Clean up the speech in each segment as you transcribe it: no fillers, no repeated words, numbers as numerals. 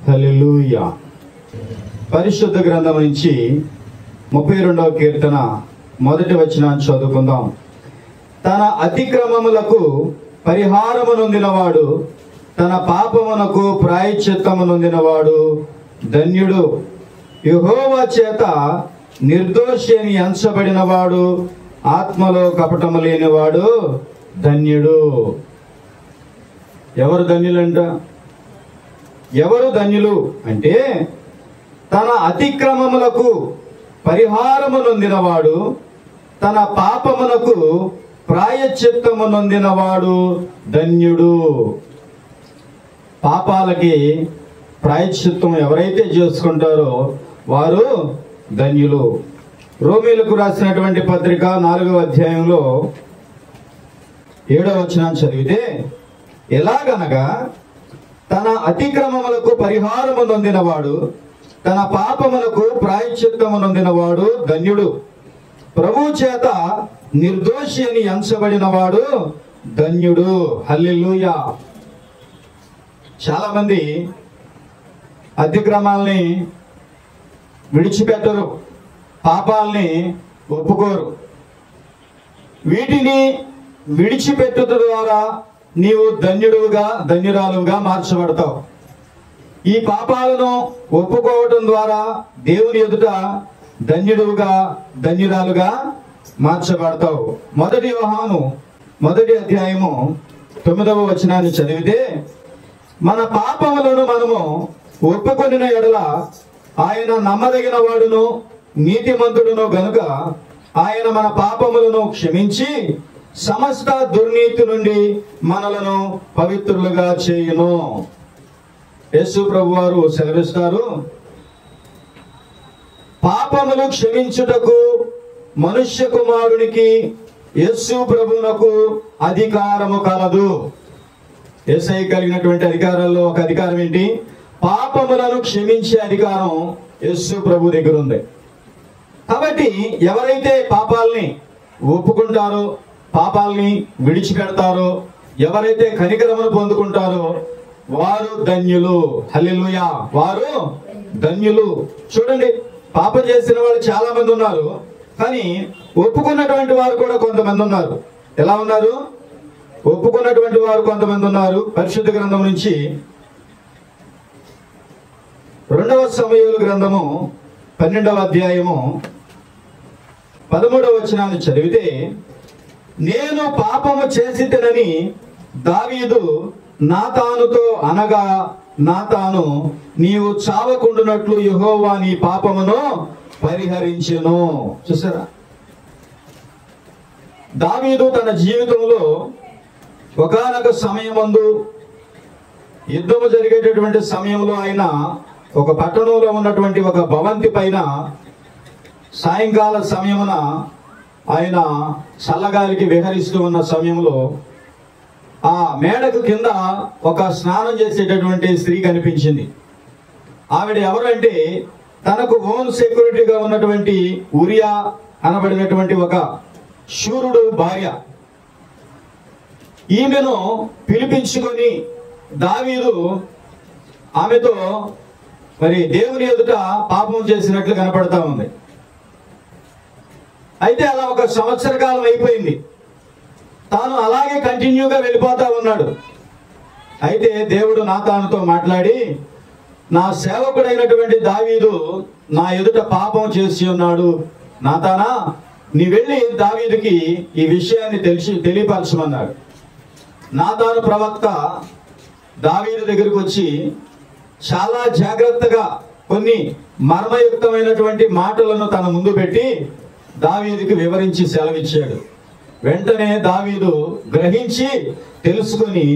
హల్లెలూయా. పరిశుద్ధ గ్రంథం నుంచి 32వ కీర్తన మొదటి వచనాన్ని చదువుకుందాం. తన అతిక్రమములకు పరిహారము నొందినవాడు, తన పాపమునకు ప్రాయశ్చిత్తము నొందినవాడు ధన్యుడు. యెహోవా చేత నిర్దోషి అని ఎంచబడినవాడు, ఆత్మలో కపటము లేనివాడు ధన్యుడు. ఎవరు ధన్యులంట? ఎవరు ధన్యులు అంటే, తన అతిక్రమములకు పరిహారము నొందినవాడు, తన పాపమునకు ప్రాయశ్చిత్తము నొందినవాడు ధన్యుడు. పాపాలకి ప్రాయశ్చిత్తం ఎవరైతే చేసుకుంటారో వారు ధన్యులు. రోమీలకు రాసినటువంటి పత్రిక 4వ అధ్యాయంలో 7వ వచనాన్ని చదివితే, ఎలాగనగా తన అతిక్రమములకు పరిహారము నొందినవాడు, తన పాపములకు ప్రాయశ్చిత్తము నొందినవాడు ధన్యుడు. ప్రభు చేత నిర్దోషి అని ఎంచబడినవాడు ధన్యుడు. హల్లెలూయా. చాలా మంది అతిక్రమాల్ని విడిచిపెట్టరు, పాపాలని ఒప్పుకోరు. వీటిని విడిచిపెట్టుట ద్వారా నీవు ధన్యుడుగా ధన్యురాలుగా మార్చబడతావు. ఈ పాపాలను ఒప్పుకోవటం ద్వారా దేవుని ఎదుట ధన్యుడుగా ధన్యురాలుగా మార్చబడతావు. 1 యోహాను 1వ అధ్యాయము 9వ వచనాన్ని చదివితే, మన పాపములను మనము ఒప్పుకొనిన ఎడల ఆయన నమ్మదగిన వాడును నీతిమంతుడును గనుక ఆయన మన పాపములను క్షమించి సమస్త దుర్నీతి నుండి మనలను పవిత్రులుగా చేయును. యేసు ప్రభు వారు సెలవిస్తారు, పాపములు క్షమించుటకు మనుష్య కుమారునికి యేసు ప్రభువునకు అధికారము కలదు. యేసయ్య కలిగినటువంటి అధికారాల్లో ఒక అధికారం ఏంటి? పాపములను క్షమించే అధికారం యేసు ప్రభు దగ్గర ఉంది. కాబట్టి ఎవరైతే పాపాలని ఒప్పుకుంటారో, పాపాలని విడిచిపెడతారో, ఎవరైతే కనికరమును పొందుకుంటారో వారు ధన్యులు. హల్లెలూయా. వారు ధన్యులు. చూడండి, పాపం చేసిన వాళ్ళు చాలా మంది ఉన్నారు, కానీ ఒప్పుకున్నటువంటి వారు కూడా కొంతమంది ఉన్నారు. ఎలా ఉన్నారు? ఒప్పుకున్నటువంటి వారు కొంతమంది ఉన్నారు. పరిశుద్ధ గ్రంథం నుంచి 2వ సమూయేలు గ్రంథము 12వ అధ్యాయము 13వ వచనాన్ని చదివితే, నేను పాపము చేసితినని దావీదు నాతానుతో అనగా, నాతాను నీవు చావకుండునట్లు యెహోవా నీ పాపమును పరిహరించెను. చూసారా, దావీదు తన జీవితంలో ఒకానొక సమయమందు, యుద్ధము జరిగేటటువంటి సమయంలో ఆయన ఒక పట్టణంలో ఉన్నటువంటి ఒక భవంతి పైన సాయంకాల సమయమున ఆయన చల్లగాలికి విహరిస్తూ ఉన్న సమయంలో ఆ మేడకు కింద ఒక స్నానం చేసేటటువంటి స్త్రీ కనిపించింది. ఆవిడ ఎవరంటే, తనకు ఓన్ సెక్యూరిటీగా ఉన్నటువంటి ఉరియా అనబడినటువంటి ఒక శూరుడు భార్య. ఈమెను పిలిపించుకొని దావీదు ఆమెతో మరి దేవుని ఎదుట పాపం చేసినట్లు కనపడతా ఉంది. అయితే అలా 1 సంవత్సర కాలం అయిపోయింది. తాను అలాగే కంటిన్యూగా వెళ్ళిపోతా ఉన్నాడు. అయితే దేవుడు నాతానుతో మాట్లాడి, నా సేవకుడైనటువంటి దావీదు నా ఎదుట పాపం చేసి ఉన్నాడు, నాతానా నీ వెళ్ళి దావీదుకి ఈ విషయాన్ని తెలియపరచమన్నాడు. నాతాను ప్రవక్త దావీదు దగ్గరికి వచ్చి చాలా జాగ్రత్తగా కొన్ని మర్మయుక్తమైనటువంటి మాటలను తన ముందు పెట్టి దావీదుకి వివరించి సెలవిచ్చాడు. వెంటనే దావీదు గ్రహించి తెలుసుకొని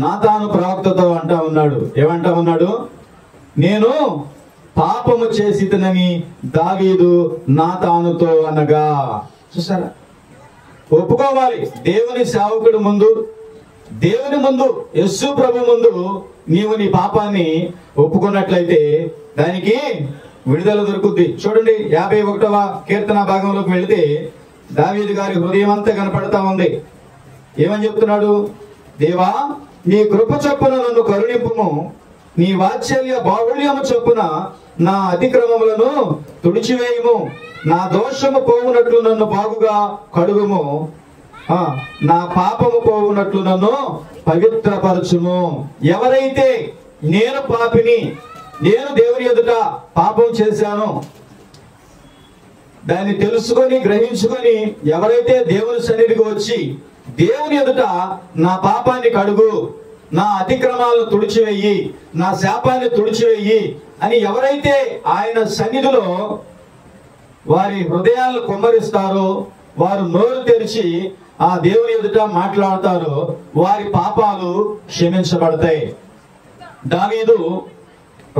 నాతాను ప్రవక్తతో అంటా ఉన్నాడు. ఏమంటా ఉన్నాడు? నేను పాపము చేసితనని దావీదు నాతానుతో అనగా. చూసారా, ఒప్పుకోవాలి. దేవుని సేవకుడు ముందు, దేవుని ముందు, యేసు ప్రభు ముందు నీవు నీ పాపాన్ని ఒప్పుకున్నట్లయితే దానికి విడుదల దొరుకుద్ది. చూడండి, 51వ కీర్తన భాగంలోకి వెళితే దావీదు గారి హృదయం అంతా కనపడతా ఉంది. ఏమని చెప్తున్నాడు? దేవా నీ కృప చొప్పున నన్ను కరుణింపుము, నీ వాత్సల్య బాహుళ్యము చొప్పున నా అతిక్రమములను తుడిచివేయము, నా దోషము పోవునట్లు నన్ను బాగుగా కడుగుము, నా పాపము పోవునట్లు నన్ను పవిత్రపరచుము. ఎవరైతే నేను పాపిని, నేను దేవుని ఎదుట పాపం చేశాను, దాన్ని తెలుసుకొని గ్రహించుకొని ఎవరైతే దేవుని సన్నిధికి వచ్చి దేవుని ఎదుట నా పాపాన్ని కడుగు, నా అతిక్రమాలను తుడిచివేయి, నా శాపాన్ని తుడిచివేయి అని ఎవరైతే ఆయన సన్నిధిలో వారి హృదయాలను కుమ్మరిస్తారో, వారు నోరు తెరిచి ఆ దేవుని ఎదుట మాట్లాడతారో, వారి పాపాలు క్షమించబడతాయి. దావీదు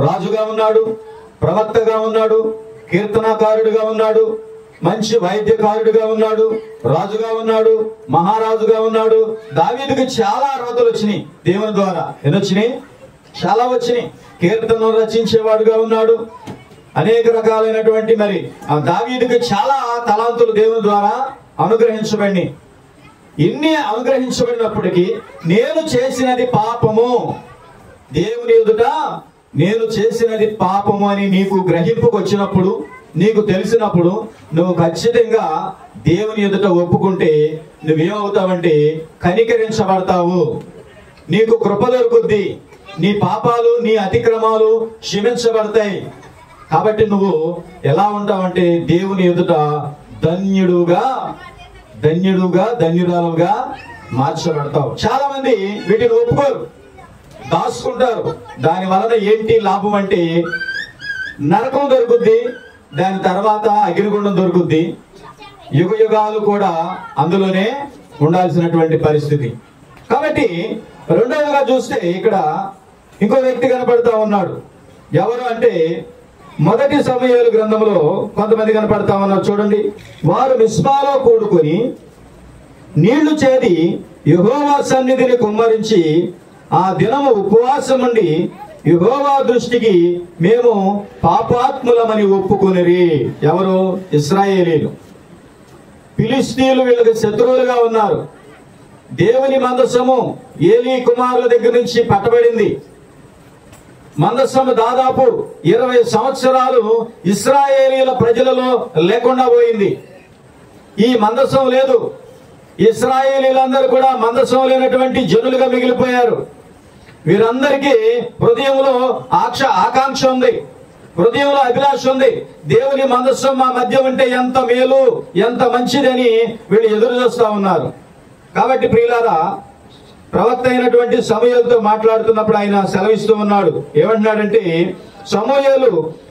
రాజుగా ఉన్నాడు, ప్రవక్తగా ఉన్నాడు, కీర్తనాకారుడిగా ఉన్నాడు, మంచి వైద్యకారుడిగా ఉన్నాడు, రాజుగా ఉన్నాడు, మహారాజుగా ఉన్నాడు. దావీదుకి చాలా అర్హతలు వచ్చినాయి దేవుని ద్వారా. ఎన్ని వచ్చినాయి? చాలా వచ్చినాయి. కీర్తనలు రచించేవాడుగా ఉన్నాడు. అనేక రకాలైనటువంటి మరి ఆ దావీదుకి చాలా తలాంతులు దేవుని ద్వారా అనుగ్రహించబడి, ఇన్ని అనుగ్రహించబడినప్పటికీ నేను చేసినది పాపము, దేవుని ఎదుట నేను చేసినది పాపము అని నీకు గ్రహింపుకు వచ్చినప్పుడు, నీకు తెలిసినప్పుడు నువ్వు ఖచ్చితంగా దేవుని ఎదుట ఒప్పుకుంటే నువ్వేమవుతావంటే కనికరించబడతావు, నీకు కృప దొరుకుద్ది, నీ పాపాలు నీ అతిక్రమాలు క్షమించబడతాయి. కాబట్టి నువ్వు ఎలా ఉంటావంటే దేవుని ఎదుట ధన్యుడుగా ధన్యురాలుగా మార్చబడతావు. చాలా మంది వీటిని ఒప్పుకోరు, దాచుకుంటారు. దాని వలన ఏంటి లాభం అంటే నరకం దొరుకుద్ది, దాని తర్వాత అగ్నిగుండం దొరుకుద్ది, యుగ యుగాలు కూడా అందులోనే ఉండాల్సినటువంటి పరిస్థితి. కాబట్టి రెండవగా చూస్తే ఇక్కడ ఇంకో వ్యక్తి కనపడతా ఉన్నాడు. ఎవరు అంటే మొదటి సమూయేలు గ్రంథంలో కొంతమంది కనపడతా ఉన్నారు. చూడండి, వారు మిస్పాలో కూడుకొని నీళ్లు చేది యెహోవా సన్నిధిని కుమ్మరించి ఆ దినము ఉపవాసం ఉండి యెహోవా దృష్టికి మేము పాపాత్ములమని ఒప్పుకొనిరి. ఎవరు? ఇశ్రాయేలీలు. ఫిలిష్తీయులు వీళ్ళకి శత్రువులుగా ఉన్నారు. దేవుని మందసము ఏలీ కుమారుల దగ్గర నుంచి పట్టబడింది. మందసము దాదాపు 20 సంవత్సరాలు ఇశ్రాయేలీల ప్రజలలో లేకుండా పోయింది. ఈ మందసం లేదు. ఇశ్రాయేలీలందరూ కూడా మందసం లేనటువంటి జనులుగా మిగిలిపోయారు. వీరందరికీ హృదయంలో ఆకాంక్ష ఉంది, హృదయంలో అభిలాష ఉంది. దేవుని మందసం మా మధ్య ఉంటే ఎంత మేలు, ఎంత మంచిదని వీళ్ళు ఎదురు చూస్తా ఉన్నారు. కాబట్టి ప్రియులారా, ప్రవక్త అయినటువంటి సమూయేలుతో మాట్లాడుతున్నప్పుడు ఆయన సెలవిస్తూ ఉన్నాడు. ఏమంటున్నాడంటే, సమూయేలు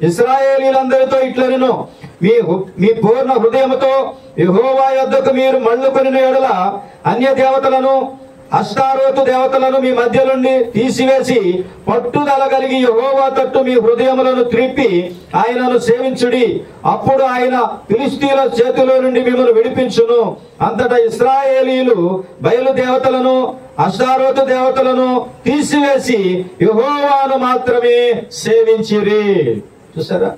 ఇశ్రాయేలీలందరితో ఇట్లనెను, మీ పూర్ణ హృదయముతో యెహోవా యొద్దకు మీరు మళ్ళుకొనిన యెడల అన్య దేవతలను అష్టారోతు దేవతలను మీ మధ్య నుండి తీసివేసి పట్టుదల కలిగి యెహోవా తట్టు మీ హృదయములను త్రిప్పి ఆయనను సేవించుడి. అప్పుడు ఆయన ఫిలిష్తీయుల చేతిలో నుండి మిమ్మల్ని విడిపించును. అంతటా ఇశ్రాయేలీలు బయలు దేవతలను అష్టారోతు దేవతలను తీసివేసి యెహోవాను మాత్రమే సేవించిరి. చూసారా?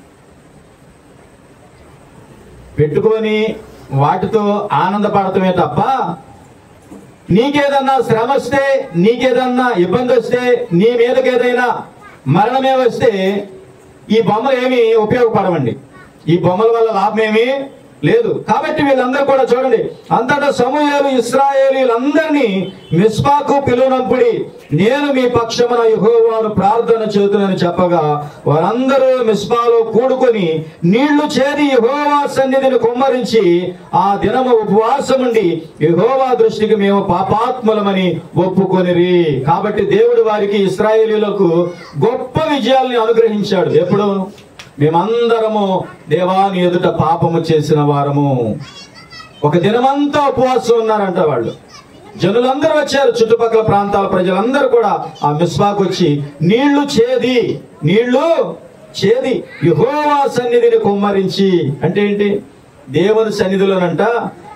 పెట్టుకొని వాటితో ఆనందపడటమే తప్ప నీకేదన్నా శ్రమ వస్తే, నీకేదన్నా ఇబ్బంది వస్తే, నీ మీదకి ఏదైనా మరణమే వస్తే ఈ బొమ్మలు ఏమి ఉపయోగపడవండి. ఈ బొమ్మల వల్ల లాభం ఏమీ లేదు. కాబట్టి వీళ్ళందరూ కూడా చూడండి, అంతటా సమూయేలు ఇశ్రాయేలీలందరినీ మిస్పాకు పిలువనంపుడి, నేను మీ పక్షమున యెహోవాను ప్రార్థన చేతునని చెప్పగా వారందరూ మిస్పాలో కూడుకొని నీళ్లు చేది యెహోవా సన్నిధిని కుమ్మరించి ఆ దినము ఉపవాసం ఉండి యెహోవా దృష్టికి మేము పాపాత్ములమని ఒప్పుకొనిరి. కాబట్టి దేవుడు వారికి ఇశ్రాయేలీయులకు గొప్ప విజయాల్ని అనుగ్రహించాడు. ఎప్పుడు? మేమందరము దేవాని ఎదుట పాపము చేసిన వారము. ఒక దినమంతా ఉపవాసం ఉన్నారంట వాళ్ళు. జనులందరూ వచ్చారు, చుట్టుపక్కల ప్రాంతాల ప్రజలందరూ కూడా ఆ మిస్పాకు వచ్చి నీళ్లు చేది యెహోవా సన్నిధిని కుమ్మరించి. అంటే ఏంటి? దేవుని సన్నిధిలోనంట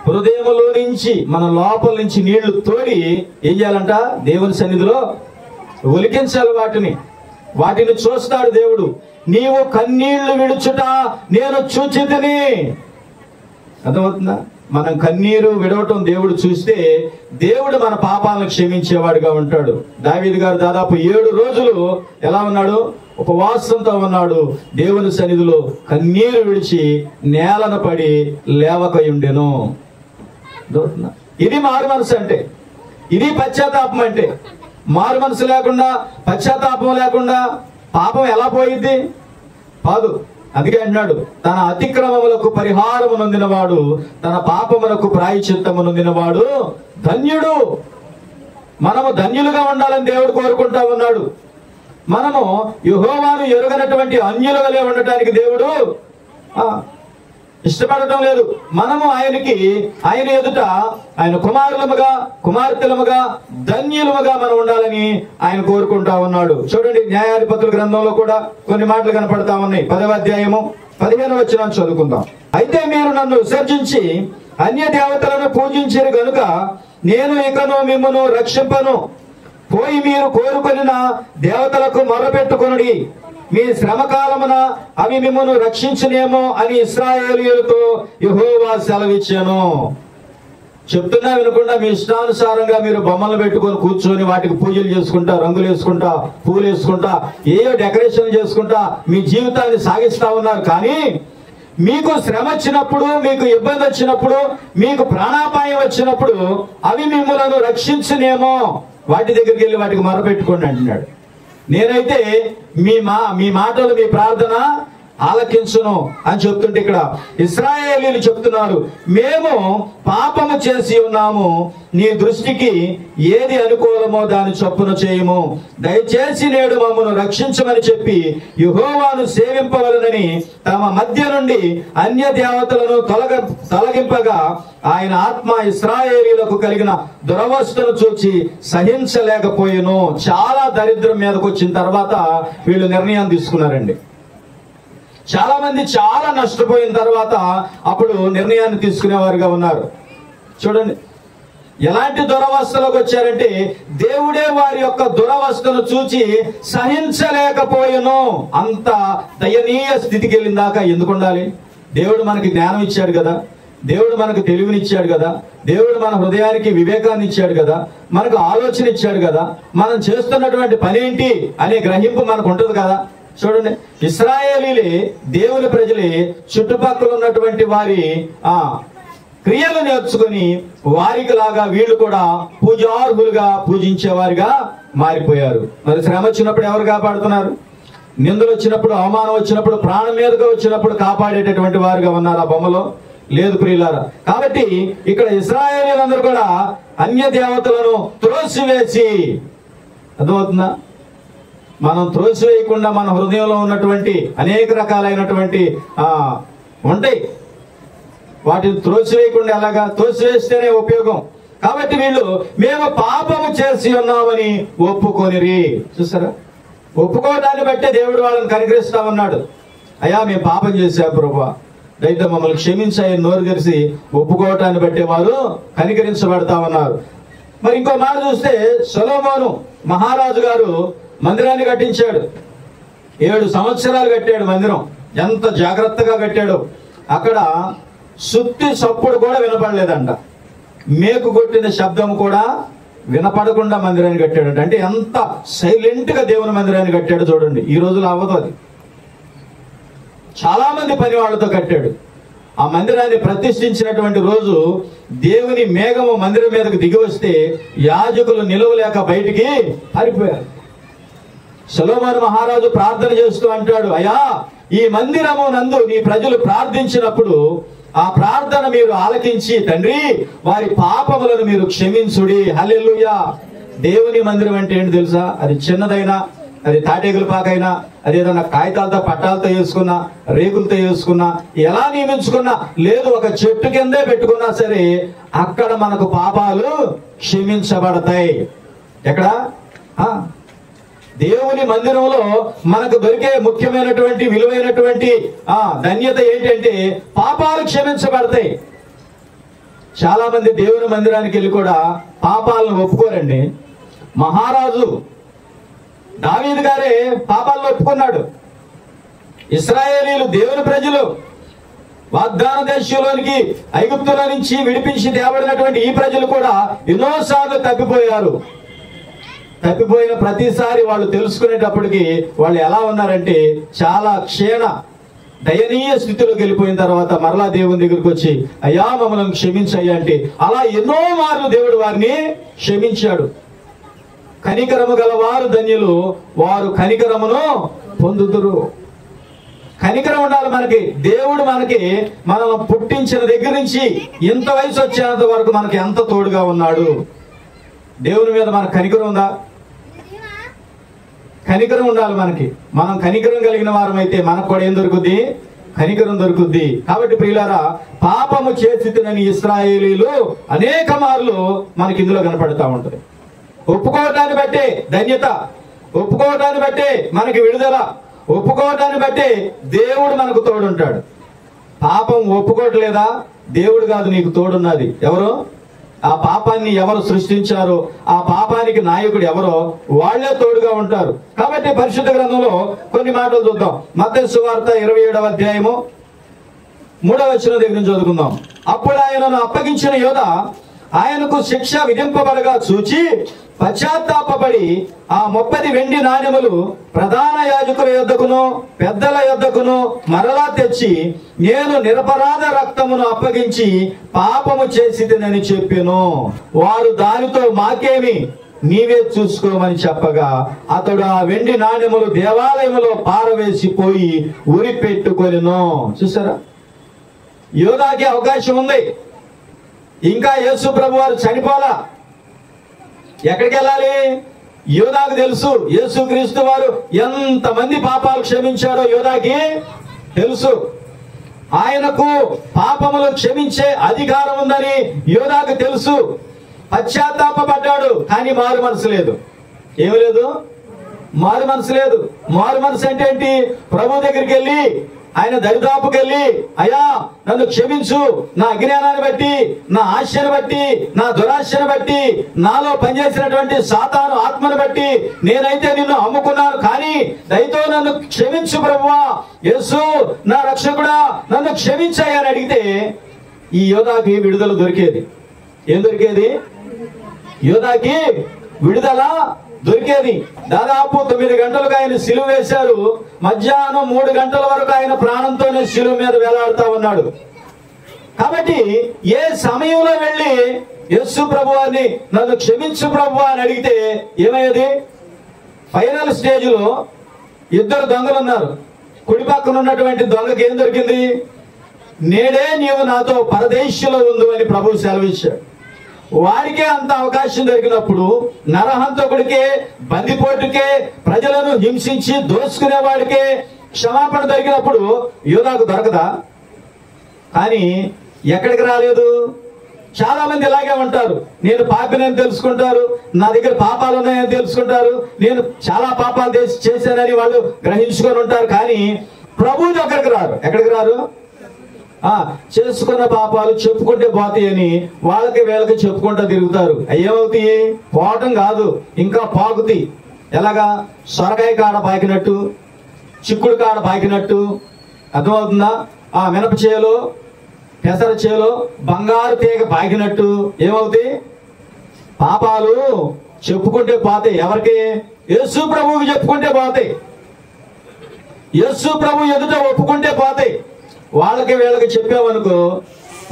హృదయంలో నుంచి, మన లోపల నుంచి నీళ్లు తోడి ఏం చేయాలంట? దేవుని సన్నిధిలో ఒలికించాలి. వాటిని చూస్తాడు దేవుడు. నీవు కన్నీళ్లు విడుచుట నేను చూచితిని. అర్థమవుతుందా? మనం కన్నీరు విడవటం దేవుడు చూస్తే దేవుడు మన పాపాలను క్షమించేవాడుగా ఉంటాడు. దావీదు గారు దాదాపు 7 రోజులు ఎలా ఉన్నాడు? ఉపవాసంతో ఉన్నాడు. దేవుని సన్నిధిలో కన్నీరు విడిచి నేలన పడి లేవకయుండెను. ఇది మారు మనసు అంటే, ఇది పశ్చాత్తాపం అంటే. మారు మనసు లేకుండా, పశ్చాత్తాపం లేకుండా పాపం ఎలా పోయిద్ది? కాదు. అందుకే అన్నాడు, తన అతిక్రమములకు పరిహారము నొందినవాడు, తన పాపములకు ప్రాయశ్చిత్తము నొందినవాడు ధన్యుడు. మనము ధన్యులుగా ఉండాలని దేవుడు కోరుకుంటా ఉన్నాడు. మనము యెహోవాను ఎరుగనటువంటి అన్యుల వలె ఉండటానికి దేవుడు ఇష్టపడటం లేదు. మనము ఆయన ఎదుట ఆయన కుమారులముగా, కుమార్తెలముగా, ధన్యులముగా మనం ఉండాలని ఆయన కోరుకుంటా ఉన్నాడు. చూడండి, న్యాయాధిపతుల గ్రంథంలో కూడా కొన్ని మాటలు కనపడతా ఉన్నాయి. 10వ అధ్యాయము 15వ వచనం చదువుకుందాం. అయితే మీరు నన్ను విసర్జించి అన్య దేవతలను పూజించిరి గనుక నేను ఇకను మిమ్మును రక్షింపను. పోయి మీరు కోరుకొనిన దేవతలకు మొరపెట్టుకొనుడి. మీ శ్రమకాలమున అవి మిమ్మల్ని రక్షించునేమో అని ఇశ్రాయేలీయులతో యెహోవా సెలవిచ్చాను. చెప్తున్నా వినకుండా మీ ఇష్టానుసారంగా మీరు బొమ్మలు పెట్టుకొని కూర్చొని వాటికి పూజలు చేసుకుంటా, రంగులు వేసుకుంటా, పూలు వేసుకుంటా, ఏయో డెకరేషన్ చేసుకుంటా మీ జీవితాన్ని సాగిస్తా ఉన్నారు. కానీ మీకు శ్రమ వచ్చినప్పుడు, మీకు ఇబ్బంది వచ్చినప్పుడు, మీకు ప్రాణాపాయం వచ్చినప్పుడు అవి మిమ్మల్ని రక్షించునేమో, వాటి దగ్గరికి వెళ్ళి వాటికి మొరపెట్టుకోండి అంటున్నాడు. నేనైతే మీ మాటలు, మీ ప్రార్థన ఆలకించును అని చెప్తుంటే ఇక్కడ ఇశ్రాయేలీయులు చెప్తున్నారు, మేము పాపము చేసి ఉన్నాము, నీ దృష్టికి ఏది అనుకూలమో దాని చొప్పున చేయము, దయచేసి నేడు మమ్మను రక్షించమని చెప్పి యెహోవాను సేవింపవలనని తమ మధ్య నుండి అన్య దేవతలను తొలగింపగా ఆయన ఆత్మ ఇశ్రాయేలీయులకు కలిగిన దురవస్థను చూచి సహించలేకపోయాను. చాలా దరిద్రం మీదకి వచ్చిన తర్వాత వీళ్ళు నిర్ణయం తీసుకున్నారండి. చాలా మంది చాలా నష్టపోయిన తర్వాత అప్పుడు నిర్ణయాన్ని తీసుకునేవారుగా ఉన్నారు. చూడండి, ఎలాంటి దురవస్థలోకి వచ్చారంటే దేవుడే వారి యొక్క దురవస్థను చూచి సహించలేకపోయాను. అంత దయనీయ స్థితికి వెళ్ళిన దాకా ఎందుకు ఉండాలి? దేవుడు మనకి జ్ఞానం ఇచ్చాడు కదా, దేవుడు మనకు తెలివినిచ్చాడు కదా, దేవుడు మన హృదయానికి వివేకాన్ని ఇచ్చాడు కదా, మనకు ఆలోచన ఇచ్చాడు కదా, మనం చేస్తున్నటువంటి పని ఏంటి అనే గ్రహింపు మనకు ఉంటుంది కదా. చూడండి, ఇశ్రాయేలీలే, దేవుని ప్రజలే చుట్టుపక్కల ఉన్నటువంటి వారి క్రియలు నేర్చుకుని వారికి లాగా వీళ్ళు కూడా పూజార్హులుగా పూజించేవారిగా మారిపోయారు. మరి శ్రమ వచ్చినప్పుడు ఎవరు కాపాడుతున్నారు? నిందలు వచ్చినప్పుడు, అవమానం వచ్చినప్పుడు, ప్రాణం మీదగా వచ్చినప్పుడు కాపాడేటటువంటి వారుగా ఉన్నారు ఆ బొమ్మలో? లేదు ప్రియులారా. కాబట్టి ఇక్కడ ఇశ్రాయేలీలందరూ కూడా అన్య దేవతలను త్రోసివేసి, అర్థమవుతుందా? మనం త్రోసివేయకుండా మన హృదయంలో ఉన్నటువంటి అనేక రకాలైనటువంటి ఉంటాయి, వాటిని త్రోసివేయకుండా ఎలాగా? త్రోసివేస్తేనే ఉపయోగం. కాబట్టి వీళ్ళు మేము పాపము చేసి ఉన్నామని ఒప్పుకొనిరి. చూసారా, ఒప్పుకోవడాన్ని బట్టే దేవుడు వాళ్ళని కనికరిస్తా ఉన్నాడు. అయ్యా మేము పాపం చేశాం ప్రభువా, దయతో మమ్మల్ని క్షమించాయని నోరు తెరిచి ఒప్పుకోవటాన్ని బట్టే వారు కనికరించబడతా ఉన్నారు. మరి ఇంకో మాట చూస్తే, సొలొమోను మహారాజు గారు మందిరాన్ని కట్టించాడు. 7 సంవత్సరాలు కట్టాడు మందిరం. ఎంత జాగ్రత్తగా కట్టాడు. అక్కడ సుత్తి చప్పుడు కూడా వినపడలేదంట, మేకు కొట్టిన శబ్దం కూడా వినపడకుండా మందిరాన్ని కట్టాడంట. అంటే ఎంత సైలెంట్ గా దేవుని మందిరాన్ని కట్టాడు చూడండి. ఈ రోజులో అవ్వదు అది. చాలా మంది పని వాళ్ళతో కట్టాడు. ఆ మందిరాన్ని ప్రతిష్ఠించినటువంటి రోజు దేవుని మేఘము మందిరం మీదకు దిగి వస్తే యాజకులు నిలవలేక బయటికి పారిపోయారు. సొలొమోను మహారాజు ప్రార్థన చేస్తూ అంటాడు, అయ్యా ఈ మందిరము నందు నీ ప్రజలు ప్రార్థించినప్పుడు ఆ ప్రార్థన మీరు ఆలకించి తండ్రి వారి పాపములను మీరు క్షమించుడి. హల్లెలూయా. దేవుని మందిరం అంటే ఏంటి తెలుసా? అది చిన్నదైనా, అది తాటేగుల పాకైనా, అది ఏదన్నా కాగితాలతో పట్టాలతో వేసుకున్నా, రేకులతో వేసుకున్నా, ఎలా నియమించుకున్నా, లేదు ఒక చెట్టు కిందే పెట్టుకున్నా సరే అక్కడ మనకు పాపాలు క్షమించబడతాయి. ఎక్కడ? దేవుని మందిరంలో మనకు దొరికే ముఖ్యమైనటువంటి విలువైనటువంటి ధన్యత ఏంటంటే పాపాలు క్షమించబడతాయి. చాలా మంది దేవుని మందిరానికి వెళ్ళి కూడా పాపాలను ఒప్పుకోరండి. మహారాజు దావీదు గారే పాపాలను ఒప్పుకున్నాడు. ఇశ్రాయేలీయులు దేవుని ప్రజలు, వాగ్దాన దేశంలోనికి ఐగుప్తులో నుంచి విడిపించి తేబడినటువంటి ఈ ప్రజలు కూడా ఎన్నోసార్లు తప్పిపోయారు. తప్పిపోయిన ప్రతిసారి వాళ్ళు తెలుసుకునేటప్పటికి వాళ్ళు ఎలా ఉన్నారంటే చాలా దయనీయ స్థితిలోకి వెళ్ళిపోయిన తర్వాత మరలా దేవుని దగ్గరికి వచ్చి అయ్యా మమ్మల్ని క్షమించయ్యా అంటే అలా ఎన్నో మార్లు దేవుడు వారిని క్షమించాడు. కనికరము గలవారు ధన్యులు, వారు కనికరమును పొందుదురు. కనికరం ఉండాలి మనకి. దేవుడు మనం పుట్టించిన దగ్గర నుంచి ఇంత వయసు వచ్చేంత వరకు మనకి ఎంత తోడుగా ఉన్నాడు. దేవుని మీద మనకు కనికరం ఉందా? కనికరం ఉండాలి మనకి. మనం కనికరం కలిగిన వారమైతే మనకు కూడా ఏం దొరుకుద్ది? కనికరం దొరుకుద్ది. కాబట్టి ప్రియులారా, పాపము చేసితినని ఇశ్రాయేలీలు అనేక మార్లు మనకి ఇందులో కనపడతా ఉంటుంది. ఒప్పుకోవటాన్ని బట్టే ధన్యత, ఒప్పుకోవటాన్ని బట్టే మనకి విడుదల, ఒప్పుకోవటాన్ని బట్టే దేవుడు మనకు తోడుంటాడు. పాపం ఒప్పుకోవట్లేదా? దేవుడు కాదు నీకు తోడున్నది. ఎవరు? ఆ పాపాన్ని ఎవరు సృష్టించారో, ఆ పాపానికి నాయకుడు ఎవరో వాళ్లే తోడుగా ఉంటారు. కాబట్టి పరిశుద్ధ గ్రంథంలో కొన్ని మాటలు చూద్దాం. మత్తయి సువార్త 27వ అధ్యాయము 3వ వచనం దగ్గర నుంచి చదువుకుందాం. అప్పుడు ఆయనను అప్పగించిన యోధ ఆయనకు శిక్ష విధింపబడగా చూచి పశ్చాత్తాపడి ఆ 30 వెండి నాణెములు ప్రధాన యాజకుల యొద్దకును పెద్దల యొద్దకును మరలా తెచ్చి, నేను నిరపరాధ రక్తమును అప్పగించి పాపము చేసితినని చెప్పెను. వారు దానితో మాకేమి, నీవే చూసుకోమని చెప్పగా అతడు ఆ వెండి నాణెములు దేవాలయములో పారవేసిపోయి ఉరి పెట్టుకొనెను. చూసారా, యోధాకి అవకాశం ఉంది. ఇంకా యేసు ప్రభు వారు చనిపోలా. ఎక్కడికి వెళ్ళాలి? యోధాకు తెలుసు యేసు క్రీస్తు వారు ఎంతమంది పాపాలు క్షమించారో యోధాకి తెలుసు. ఆయనకు పాపములు క్షమించే అధికారం ఉందని యోధాకు తెలుసు. పశ్చాత్తాపడ్డాడు, కానీ మారు మనసు లేదు. ఏమి లేదు? మారు మనసు లేదు. మారు మనసు అంటే ఏంటి? ప్రభు దగ్గరికి వెళ్ళి, ఆయన దరిదాపుకి వెళ్ళి, అయ్యా నన్ను క్షమించు, నా అజ్ఞానాన్ని బట్టి, నా ఆశను బట్టి, నా దురాశను బట్టి, నాలో పనిచేసినటువంటి సాతాను ఆత్మను బట్టి నేనైతే నిన్ను అమ్ముకున్నాను, కానీ దయతో నన్ను క్షమించు ప్రభువా, యేసు నా రక్షకుడా నన్ను క్షమించాయి అని అడిగితే ఈ యోధాకి విడుదల దొరికేది. ఏం దొరికేది? యోధాకి విడుదల దొరికేది. దాదాపు 9 గంటలకు ఆయన సిలువ వేశారు. మధ్యాహ్నం 3 గంటల వరకు ఆయన ప్రాణంతోనే సిలువ మీద వేలాడుతా ఉన్నాడు. కాబట్టి ఏ సమయంలో వెళ్ళి యేసు ప్రభువాన్ని నన్ను క్షమించు ప్రభువా అని అడిగితే ఏమయ్యేది? ఫైనల్ స్టేజ్ లో 2 దొంగలు ఉన్నారు. కుడి పక్కన ఉన్నటువంటి దొంగకి ఏం దొరికింది? నేడే నీవు నాతో పరదేశంలో ఉండు అని ప్రభువు సెలవిచ్చాడు. వారికే అంత అవకాశం దొరికినప్పుడు, నరహంతకుడికే, బందిపోటుకే, ప్రజలను హింసించి దోచుకునే వాడికే క్షమాపణ దొరికినప్పుడు యోధాకు దొరకదా? కానీ ఎక్కడికి రాలేదు. చాలా మంది ఇలాగే ఉంటారు. నేను పాపినని తెలుసుకుంటారు, నా దగ్గర పాపాలు ఉన్నాయని తెలుసుకుంటారు, నేను చాలా పాపాలు చేశానని వాళ్ళు గ్రహించుకొని ఉంటారు, కానీ ప్రభు దగ్గరికి రారు. ఎక్కడికి రారు? చేసుకున్న పాపాలు చెప్పుకుంటే పోతాయి అని వాళ్ళకి వీళ్ళకి చెప్పుకుంటూ తిరుగుతారు. ఏమవుతాయి? పోవటం కాదు, ఇంకా పాకుతాయి. ఎలాగా? సొరకాయ కాడ పాకినట్టు, చిక్కుడు కాడ పాకినట్టు. అర్థమవుతుందా? ఆ మినప చేలో, పెసర చేలో బంగారు తీగ పాకినట్టు ఏమవుతాయి? పాపాలు చెప్పుకుంటే పోతాయి. ఎవరికి? యేసు ప్రభువుకి చెప్పుకుంటే పోతాయి. యేసు ప్రభు ఎదుట ఒప్పుకుంటే పోతాయి. వాళ్ళకి వీళ్ళకి చెప్పావనుకో,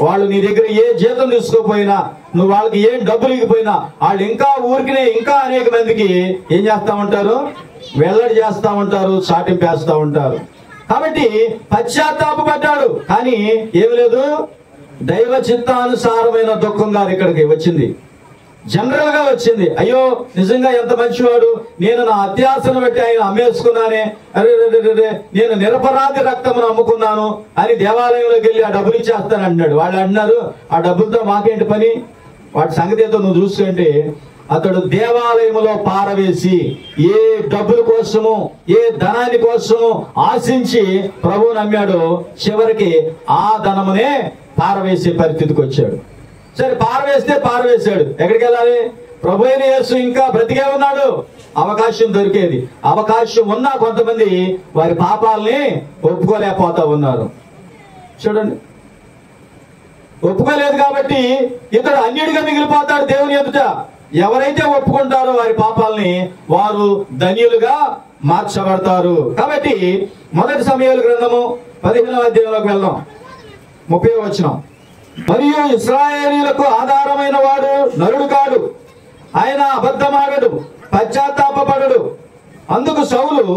వాళ్ళు నీ దగ్గర ఏ జీతం తీసుకోపోయినా, నువ్వు వాళ్ళకి ఏం డబ్బులు ఇగిపోయినా, వాళ్ళు ఇంకా ఊరికినే ఇంకా అనేక మందికి ఏం చేస్తా ఉంటారు? వెల్లడి చేస్తా ఉంటారు, చాటింపేస్తా ఉంటారు. కాబట్టి పశ్చాత్తాపడ్డాడు, కానీ ఏమి లేదు. దైవ చిత్తానుసారమైన దుఃఖం గారు ఇక్కడికి వచ్చింది, జనరల్ గా వచ్చింది. అయ్యో నిజంగా ఎంత మంచివాడు, నేను నా అత్యాసను బట్టి ఆయన అమ్మేసుకున్నానే, అరే నేను నిరపరాధి రక్తమును అమ్ముకున్నాను అని దేవాలయంలోకి వెళ్ళి ఆ డబ్బులు ఇచ్చేస్తాను అన్నాడు. వాళ్ళు అన్నారు, ఆ డబ్బులతో మాకేంటి పని, వాటి సంగతి ఏదో నువ్వు చూసుకుంటే. అతడు దేవాలయంలో పారవేసి ఏ డబ్బుల కోసము, ఏ ధనాన్ని కోసము ఆశించి ప్రభువు నమ్మాడు, చివరికి ఆ ధనమునే పారవేసే పరిస్థితికి వచ్చాడు. సరే, పారవేస్తే పారవేశాడు. ఎక్కడికి వెళ్ళాలి? ప్రభు అయిన యేసు ఇంకా బ్రతికే ఉన్నాడు. అవకాశం దొరికేది. అవకాశం ఉన్నా కొంతమంది వారి పాపాలని ఒప్పుకోలేకపోతా ఉన్నారు. చూడండి, ఒప్పుకోలేదు కాబట్టి ఇతడు అన్యుడిగా మిగిలిపోతాడు దేవుని ఎదుట. ఎవరైతే ఒప్పుకుంటారో వారి పాపాలని వారు ధన్యులుగా మార్చబడతారు. కాబట్టి మొదటి సమూయేలు గ్రంథము 15వ అధ్యాయంలోకి వెళ్దాం. 30వ వచనం. మరియు ఇశ్రాయేలీయులకు ఆధారమైన వాడు నరుడు కాడు, ఆయన అబద్ధమాడడు, పశ్చాత్తాపపడడు. అందుకు సౌలు,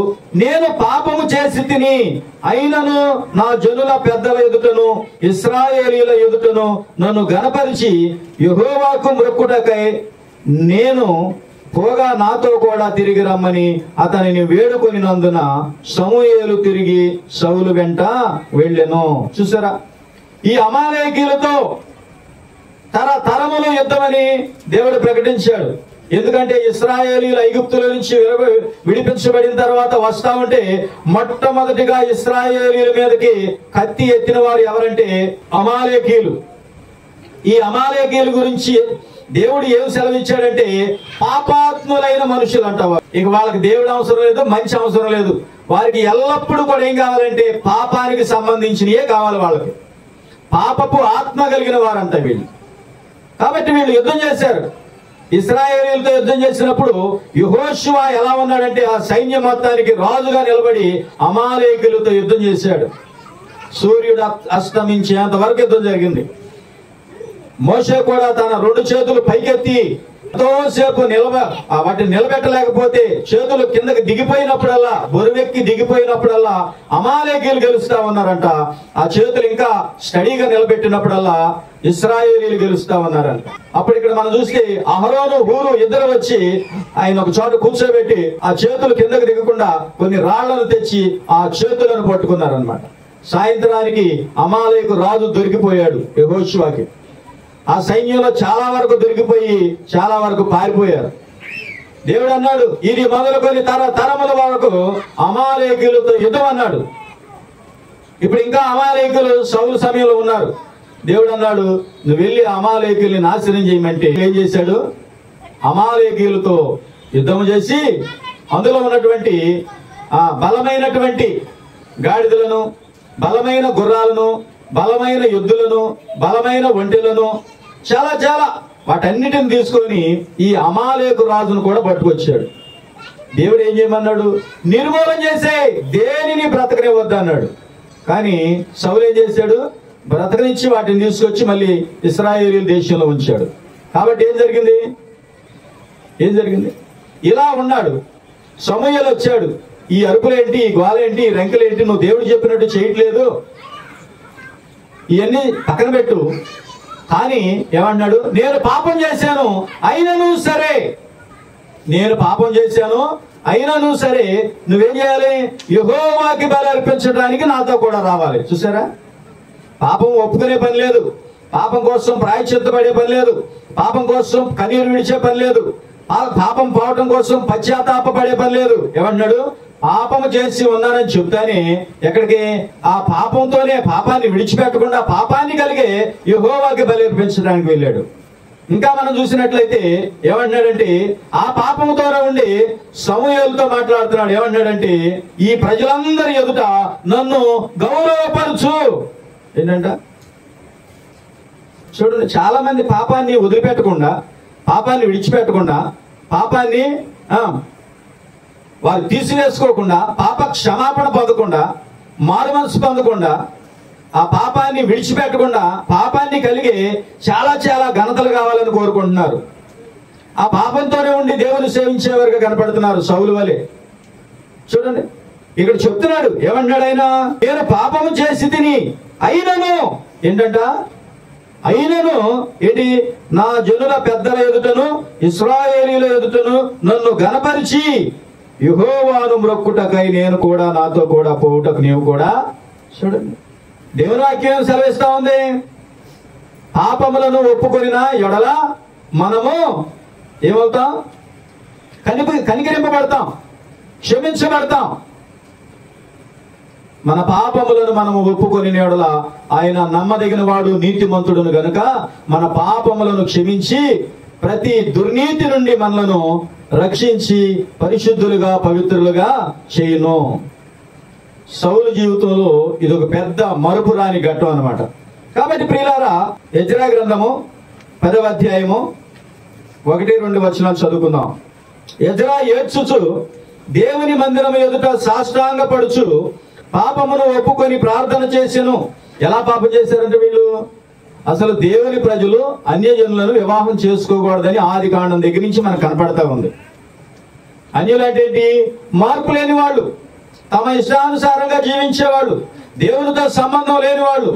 నేను పాపము చేసి తిని, అయినను నా జనుల పెద్దల ఎదుటను ఇశ్రాయేలీయుల ఎదుటను నన్ను గనపరిచి యెహోవాకు మొక్కుటకై నేను పోగా నాతో కూడా తిరిగి రమ్మని అతనిని వేడుకొనినందున సమూయేలు తిరిగి సౌలు వెంట వెళ్ళెను. చూసారా, ఈ అమాలేకీయులతో తరములు యుద్ధమని దేవుడు ప్రకటించాడు. ఎందుకంటే ఇశ్రాయేలీయులు ఐగుప్తుల నుంచి విడిపించబడిన తర్వాత వస్తా ఉంటే మొట్టమొదటిగా ఇశ్రాయేలీయుల మీదకి కత్తి ఎత్తిన వారు ఎవరంటే అమాలేకీయులు. ఈ అమాలేకీయుల గురించి దేవుడు ఏం సెలవిచ్చాడంటే పాపాత్ములైన మనుషులు అంటారు. ఇక వాళ్ళకి దేవుడు అవసరం లేదు, మంచి అవసరం లేదు. వారికి ఎల్లప్పుడూ కూడా ఏం కావాలంటే పాపానికి సంబంధించినయే కావాలి. వాళ్ళకి పాపపు ఆత్మ కలిగిన వారంట వీళ్ళు. కాబట్టి వీళ్ళు యుద్ధం చేశారు. ఇశ్రాయేలీయులతో యుద్ధం చేసినప్పుడు యెహోషువ ఎలా ఉన్నాడంటే ఆ సైన్యం మొత్తానికి రాజుగా నిలబడి అమాలేకీయులతో యుద్ధం చేశాడు. సూర్యుడు అస్తమించేంత వరకు యుద్ధం జరిగింది. మోషే కూడా తన 2 చేతులు పైకెత్తి ఎంతోసేపు వాటిని నిలబెట్టలేకపోతే చేతులు కిందకి దిగిపోయినప్పుడల్లా, బరువెక్కి దిగిపోయినప్పుడల్లా అమాలేకీయులు గెలుస్తా ఉన్నారంట. ఆ చేతులు ఇంకా స్టడీగా నిలబెట్టినప్పుడల్లా ఇశ్రాయేలీయులు గెలుస్తా ఉన్నారంట. అప్పుడు ఇక్కడ మనం చూస్తే అహరోను హూరు ఇద్దరు వచ్చి ఆయన ఒక చోట కూర్చోబెట్టి ఆ చేతులు కిందకి దిగకుండా కొన్ని రాళ్లను తెచ్చి ఆ చేతులను పట్టుకున్నారనమాట. సాయంత్రానికి అమాలేకు రాజు దొరికిపోయాడు యెహోషువకి. ఆ సైన్యంలో చాలా వరకు దొరికిపోయి చాలా వరకు పారిపోయారు. దేవుడు అన్నాడు, ఇది మొదలుకొని తరముల వరకు అమాలేకీయులతో యుద్ధం అన్నాడు. ఇప్పుడు ఇంకా అమాలేకీయులు సౌలు సమయంలో ఉన్నారు. దేవుడు అన్నాడు, నువ్వు వెళ్ళి అమాలేకీయుల్ని నాశనం చేయమంటే ఏం చేశాడు? అమాలేకీయులతో యుద్ధం చేసి అందులో ఉన్నటువంటి బలమైనటువంటి గాడిదలను, బలమైన గుర్రాలను, బలమైన ఎద్దులను, బలమైన ఒంటెలను చాలా వాటన్నిటిని తీసుకొని ఈ అమాలేకు రాజును కూడా పట్టుకొచ్చాడు. దేవుడు ఏం చేయమన్నాడు? నిర్మూలన చేసే, దేనిని బ్రతకనివ్వద్దు అన్నాడు. కానీ సౌలు ఏం చేశాడు? బ్రతకనిచ్చి వాటిని తీసుకొచ్చి మళ్ళీ ఇశ్రాయేలీయుల దేశంలో ఉంచాడు. కాబట్టి ఏం జరిగింది? ఇలా ఉన్నాడు. సమూయేలు వచ్చాడు. ఈ అరుపులేంటి, ఈ గోలేంటి, ఈ రెంకలేంటి, నువ్వు దేవుడు చెప్పినట్టు చేయట్లేదు, ఇవన్నీ పక్కన పెట్టు. కానీ ఏమన్నాడు? నేను పాపం చేశాను అయినను సరే, నువ్వేం చేయాలి? యెహోవాకి బలి అర్పించడానికి నాతో కూడా రావాలి. చూసారా, పాపం ఒప్పుకునే పని లేదు, పాపం కోసం ప్రాయశ్చిత్తపడే పని లేదు, పాపం కోసం కన్నీరు విడిచే పని లేదు, పాపం పోవటం కోసం పశ్చాత్తాపపడే పని లేదు. ఏమన్నాడు? పాపము చేసి ఉన్నానని చెప్తానే ఎక్కడికి? ఆ పాపంతోనే పాపాన్ని విడిచిపెట్టకుండా పాపాన్ని కలిగే యెహోవాకి బలి అర్పించడానికి వెళ్ళాడు. ఇంకా మనం చూసినట్లయితే ఏమంటున్నాడంటే ఆ పాపంతోనే ఉండి సమూయేలుతో మాట్లాడుతున్నాడు. ఏమంటున్నాడంటే ఈ ప్రజలందరి ఎదుట నన్ను గౌరవపరచు. ఏంటంట? చూడండి, చాలా మంది పాపాన్ని వదిలిపెట్టకుండా, పాపాన్ని విడిచిపెట్టకుండా, పాపాన్ని వారు తీసివేసుకోకుండా, పాప క్షమాపణ పొందకుండా, మారు మనసు పొందకుండా, ఆ పాపాన్ని విడిచిపెట్టకుండా, పాపాన్ని కలిగి చాలా ఘనతలు కావాలని కోరుకుంటున్నారు. ఆ పాపంతోనే ఉండి దేవుని సేవించేవారుగా కనపడుతున్నారు సౌలు వలె. చూడండి, ఇక్కడ చెప్తున్నాడు. ఏమన్నాడు ఆయన? నేను పాపము చేసి తిని అయినను, ఏంటంట? అయినను ఏంటి? నా జనుల పెద్దల ఎదుటను ఇశ్రాయేలీయుల ఎదుటను నన్ను గనపరిచి యెహోవాను మొక్కుటకై నేను కూడా నాతో కూడా పోవుటకు నీవు కూడా. చూడండి, దేవుని వాక్యం సెలవిస్తా ఉంది, పాపములను ఒప్పుకొనిన ఎడల మనము ఏమవుతాం? కనికరింపబడతాం, క్షమించబడతాం. మన పాపములను మనము ఒప్పుకొని ఎడల ఆయన నమ్మదగిన వాడు, నీతిమంతుడును గనుక మన పాపములను క్షమించి ప్రతి దుర్నీతి నుండి మనలను రక్షించి పరిశుద్ధులుగా, పవిత్రులుగా చేయును. సౌలు జీవితంలో ఇది ఒక పెద్ద మరుపురాని ఘట్టం అన్నమాట. కాబట్టి ప్రియులారా, యెజ్రా గ్రంథము 10వ అధ్యాయము 1-2 వచనాలు చదువుకుందాం. యెజ్రా ఏడ్చుచు దేవుని మందిరం ఎదుట సాష్టాంగపడుచు పాపమును ఒప్పుకొని ప్రార్థన చేసెను. ఎలా పాపం చేశారంటే వీళ్ళు అసలు దేవుని ప్రజలు అన్యజనులను వివాహం చేసుకోకూడదని ఆది కాండం దగ్గర నుంచి మనకు కనపడతా ఉంది. అన్యులు అంటే ఏంటి? మార్పు లేని వాళ్ళు, తమ ఇష్టానుసారంగా జీవించేవాళ్ళు, దేవునితో సంబంధం లేని వాళ్ళు,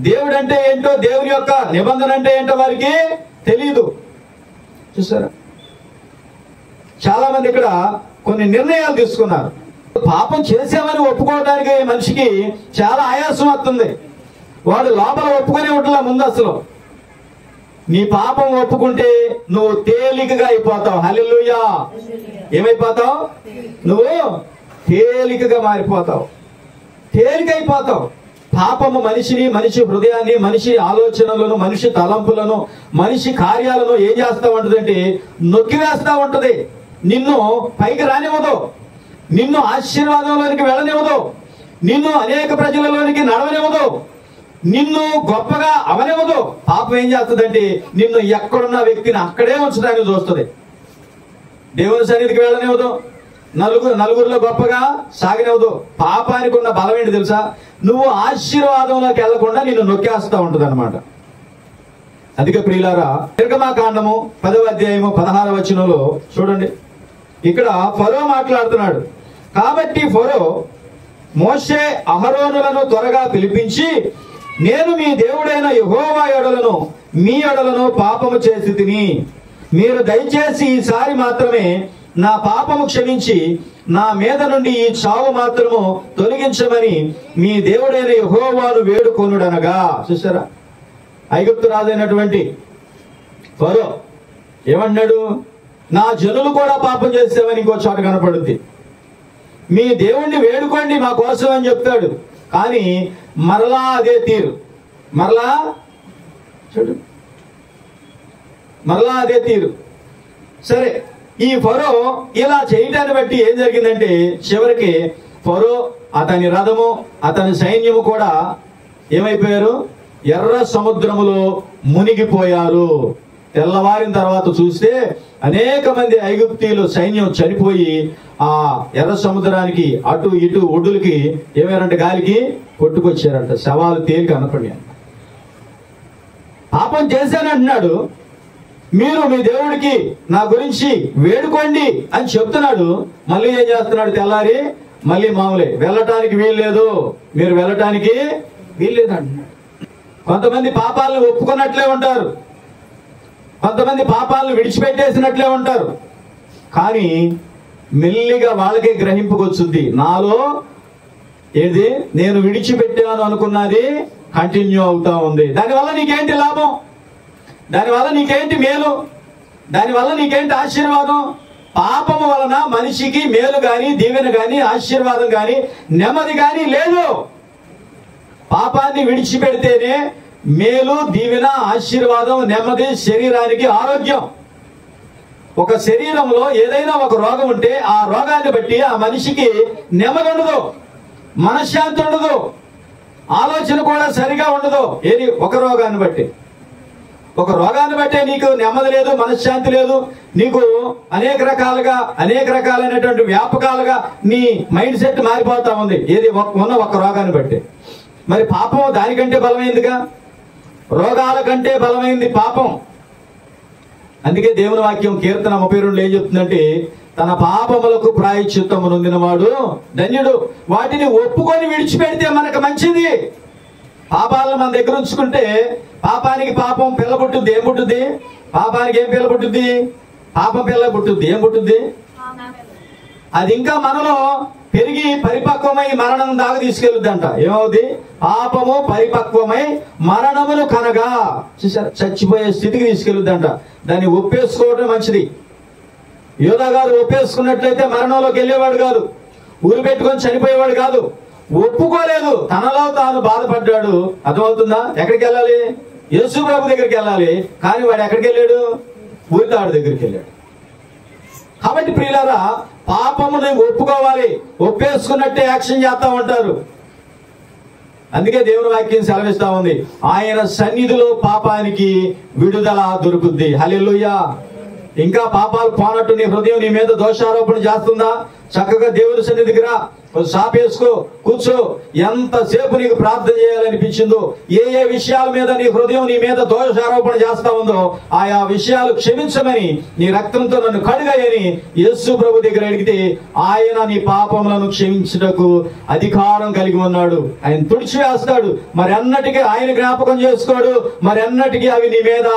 దేవుడు అంటే ఏంటో, దేవుని యొక్క నిబంధన అంటే ఏంటో వారికి తెలియదు. చూసారా, చాలా మంది ఇక్కడ కొన్ని నిర్ణయాలు తీసుకున్నారు. పాపం చేసామని ఒప్పుకోవడానికి మనిషికి చాలా ఆయాసం వస్తుంది. వాడు లోపల ఒప్పుకునే ఉంటలా ముందు. అసలు నీ పాపం ఒప్పుకుంటే నువ్వు తేలికగా అయిపోతావు. హల్లెలూయా. ఏమైపోతావు? నువ్వు తేలికగా మారిపోతావు, తేలికైపోతావు. పాపము మనిషిని, మనిషి హృదయాన్ని, మనిషి ఆలోచనలను, మనిషి తలంపులను, మనిషి కార్యాలను ఏం చేస్తా ఉంటదంటే నొక్కివేస్తా ఉంటది. నిన్ను పైకి రానివ్వదు, నిన్ను ఆశీర్వాదంలోనికి వెళ్ళనివ్వదు, నిన్ను అనేక ప్రజలలోనికి నడవనివ్వదు, నిన్ను గొప్పగా అవనివ్వదు. పాపం ఏం చేస్తుందంటే నిన్ను ఎక్కడున్న వ్యక్తిని అక్కడే ఉంచడానికి చూస్తుంది. దేవుని సన్నిధికి వెళ్ళనివ్వదు, నలుగురిలో గొప్పగా సాగనివ్వదు. పాపానికి ఉన్న బలం ఏంటి తెలుసా? నువ్వు ఆశీర్వాదంలోకి వెళ్లకుండా నిన్ను నొక్కేస్తా ఉంటుంది అనమాట. అందుకే ప్రియులారా, నిర్గమాకాండము 10వ అధ్యాయము 16వ వచనంలో చూడండి. ఇక్కడ ఫరో మాట్లాడుతున్నాడు. కాబట్టి ఫరో మోషే అహరోనులను త్వరగా పిలిపించి, నేను మీ దేవుడైన యెహోవా ఎడలను మీ ఎడలను పాపము చేసి తిని, మీరు దయచేసి ఈసారి మాత్రమే నా పాపము క్షమించి నా మీద నుండి ఈ చావు మాత్రము తొలగించమని మీ దేవుడైన యెహోవాను వేడుకొనుడనగా. చూసారా, ఐగుప్తు రాజైనటువంటి ఫరో ఏమన్నాడు? నా జనులు కూడా పాపం చేసేవని ఇంకో చోట కనపడుద్ది. మీ దేవుణ్ణి వేడుకోండి మా కోసం అని చెప్తాడు. కానీ మరలా అదే తీరు, మరలా చూడు, మరలా అదే తీరు. సరే, ఈ ఫరో ఇలా చేయటాన్ని బట్టి ఏం జరిగిందంటే చివరికి ఫరో, అతని రథము, అతని సైన్యము కూడా ఏమైపోయారు? ఎర్ర సముద్రములో మునిగిపోయారు. తెల్లవారిన తర్వాత చూస్తే అనేక మంది ఐగుప్తీయులు సైన్యం చనిపోయి ఆ ఎర్ర సముద్రానికి అటు ఇటు ఒడ్డులకి ఏమారంటే గాలికి కొట్టుకొచ్చారంట. శవాలు తేలిక అనపడ్డాయి. పాపం చేశానంటున్నాడు, మీరు మీ దేవుడికి నా గురించి వేడుకోండి అని చెప్తున్నాడు. మళ్ళీ ఏం చేస్తున్నాడు? తెల్లారి మళ్ళీ మామూలే, వెళ్ళటానికి వీల్లేదు, మీరు వెళ్ళటానికి వీల్లేదు అంటున్నాడు. కొంతమంది పాపాలను ఒప్పుకున్నట్లే ఉంటారు, కొంతమంది పాపాలను విడిచిపెట్టేసినట్లే ఉంటారు. కానీ మెల్లిగా వాళ్ళకే గ్రహింపుకొచ్చుద్ది, నాలో ఏది నేను విడిచిపెట్టాను అనుకున్నది కంటిన్యూ అవుతా ఉంది. దానివల్ల నీకేంటి లాభం? దానివల్ల నీకేంటి మేలు? దానివల్ల నీకేంటి ఆశీర్వాదం? పాపము వలన మనిషికి మేలు గాని, దీవెన గాని, ఆశీర్వాదం గాని, నెమ్మది గాని లేదు. పాపాన్ని విడిచిపెడితేనే మేలు, దీవెన, ఆశీర్వాదం, నెమ్మది, శరీరానికి ఆరోగ్యం. ఒక శరీరంలో ఏదైనా ఒక రోగం ఉంటే ఆ రోగాన్ని బట్టి ఆ మనిషికి నెమ్మది ఉండదు, మనశ్శాంతి ఉండదు, ఆలోచన కూడా సరిగా ఉండదు. ఏది? ఒక రోగాన్ని బట్టి. ఒక రోగాన్ని బట్టే నీకు నెమ్మది లేదు, మనశ్శాంతి లేదు, నీకు అనేక రకాలైనటువంటి వ్యాపకాలుగా నీ మైండ్ సెట్ మారిపోతా ఉంది. ఏది? ఉన్న ఒక రోగాన్ని బట్టి. మరి పాపం దానికంటే బలమైందిగా, రోగాల కంటే బలమైంది పాపం. అందుకే దేవుని వాక్యం కీర్తన 32 ఏం చెప్తుందంటే, తన పాపములకు ప్రాయశ్చిత్తము నొందినవాడు ధన్యుడు. వాటిని ఒప్పుకొని విడిచిపెడితే మనకు మంచిది. పాపాలను మన దగ్గర ఉంచుకుంటే పాపానికి పాపం పిల్ల పుట్టుద్ది. ఏం పుట్టుద్ది? పాపానికి ఏం పిల్ల పుట్టుద్ది? పాపం పిల్ల పుట్టుద్ది. ఏం పుట్టుద్ది? అది ఇంకా మనలో పెరిగి పరిపక్వమై మరణం దాకా తీసుకెళ్ళుద్దంట. ఏమవుద్ది? పాపము పరిపక్వమై మరణమును కనగా, చూసారా, చచ్చిపోయే స్థితికి తీసుకెళ్ళుద్దంట. దాన్ని ఒప్పేసుకోవడం మంచిది. యోధా గారు ఒప్పేసుకున్నట్లయితే మరణంలోకి వెళ్ళేవాడు కాదు, ఊరు పెట్టుకొని చనిపోయేవాడు కాదు. ఒప్పుకోలేదు, తనలో తాను బాధపడ్డాడు. అర్థమవుతుందా? ఎక్కడికి వెళ్ళాలి? యేసు ప్రభు దగ్గరికి వెళ్ళాలి. కానీ వాడు ఎక్కడికి వెళ్ళాడు? ఊరితాడు దగ్గరికి వెళ్ళాడు. కాబట్టి ప్రియులారా, పాపముని ఒప్పుకోవాలి. ఒప్పేసుకున్నట్టే యాక్షన్ చేస్తా ఉంటారు. అందుకే దేవుని వాక్యం సెలవిస్తా ఉంది, ఆయన సన్నిధిలో పాపానికి విడుదల దొరుకుద్ది. హల్లెలూయా. ఇంకా పాపాలు పోనట్టు నీ హృదయం నీ మీద దోషారోపణ చేస్తుందా? చక్కగా దేవుని సన్నిధికి రా, సాపేసుకో, కూర్చో. ఎంతసేపు నీకు ప్రార్థన చేయాలనిపించిందో, ఏ ఏ విషయాల మీద నీ హృదయం నీ మీద దోషారోపణ చేస్తా ఉందో ఆయా విషయాలు క్షమించమని, నీ రక్తంతో నన్ను కడుగయని యేసు ప్రభు దగ్గర అడిగితే ఆయన నీ పాపములను క్షమించుటకు అధికారం కలిగి ఉన్నాడు. ఆయన తుడిచివేస్తాడు. మరి అన్నటికీ ఆయన జ్ఞాపకం చేసుకోడు. మరి అన్నటికీ అవి నీ మీద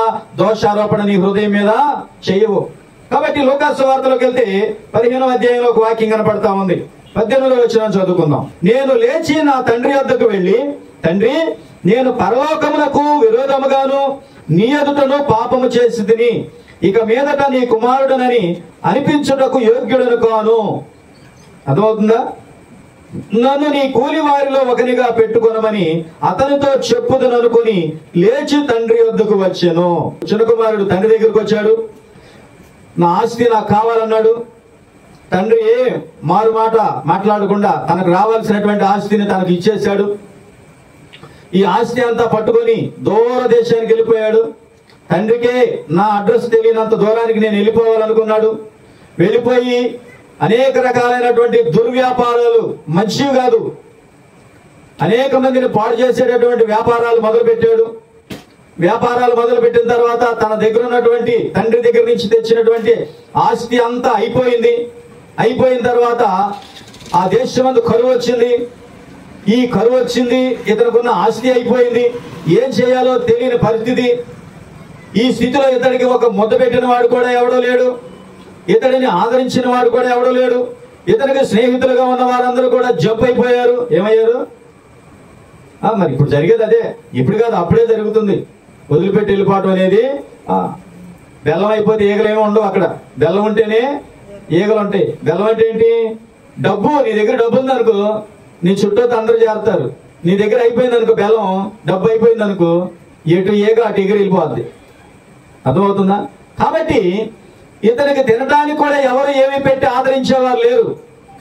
దోషారోపణ నీ హృదయం మీద చేయవు. కాబట్టి లూకాసు సువార్తలోకి వెళ్తే 15వ అధ్యాయంలో ఒక వాక్యం కనపడతా ఉంది. 18వ వచనం చదువుకుందాం. నేను లేచి నా తండ్రి వద్దకు వెళ్ళి, తండ్రి, నేను పరలోకమునకు విరోధముగాను నీ ఎదుటను పాపము చేసి తిని, ఇక మీదట నీ కుమారుడనని అనిపించుటకు యోగ్యుడను కాను. అర్థమవుతుందా? నన్ను నీ కూలి వారిలో ఒకనిగా పెట్టుకొనమని అతనితో చెప్పుదననుకుని లేచి తండ్రి వద్దకు వచ్చాను. చిన్న కుమారుడు తండ్రి దగ్గరకు వచ్చాడు. నా ఆస్తి నాకు కావాలన్నాడు. తండ్రి మారు మాట మాట్లాడకుండా తనకు రావాల్సినటువంటి ఆస్తిని తనకు ఇచ్చేశాడు. ఈ ఆస్తి అంతా పట్టుకొని దూర దేశానికి వెళ్ళిపోయాడు. తండ్రికే నా అడ్రస్ తెలియనంత దూరానికి నేను వెళ్ళిపోవాలనుకున్నాడు. వెళ్ళిపోయి అనేక రకాలైనటువంటి దుర్వ్యాపారాలు, మంచివి కాదు, అనేక మందిని పాడు చేసేటటువంటి వ్యాపారాలు మొదలుపెట్టాడు. వ్యాపారాలు మొదలుపెట్టిన తర్వాత తన దగ్గర ఉన్నటువంటి తండ్రి దగ్గర నుంచి తెచ్చినటువంటి ఆస్తి అంతా అయిపోయింది. అయిపోయిన తర్వాత ఆ దేశమందు కరువు వచ్చింది. ఈ కరువు వచ్చింది, ఇతనుకున్న ఆస్తి అయిపోయింది. ఏం చేయాలో తెలియని పరిస్థితి. ఈ స్థితిలో ఇతడికి ఒక ముద్ద పెట్టిన వాడు కూడా ఎవడో లేడు. ఇతడిని ఆదరించిన వాడు కూడా ఎవడో లేడు. ఇతనికి స్నేహితులుగా ఉన్న వారందరూ కూడా జంప్ అయిపోయారు. ఏమయ్యారు? మరి ఇప్పుడు జరిగేది అదే. ఇప్పుడు కాదు, అప్పుడే జరుగుతుంది. వదిలిపెట్టి వెళ్ళిపోవటం అనేది. బెల్లం అయిపోతే ఈగలేమో ఉండవు అక్కడ. బెల్లం ఉంటేనే ఈగలు ఉంటాయి. బెల్లం అంటే ఏంటి? డబ్బు. నీ దగ్గర డబ్బు ఉందనుకో, నీ చుట్టూ అందరూ చేరుతారు. నీ దగ్గర అయిపోయింది అనుకో బెల్లం, డబ్బు అయిపోయింది అనుకో, ఎటు ఈగ అటు ఎగిరి వెళ్ళిపోద్ది. అర్థమవుతుందా? కాబట్టి ఇతనికి తినడానికి కూడా ఎవరు ఏమి పెట్టి ఆదరించేవారు లేరు.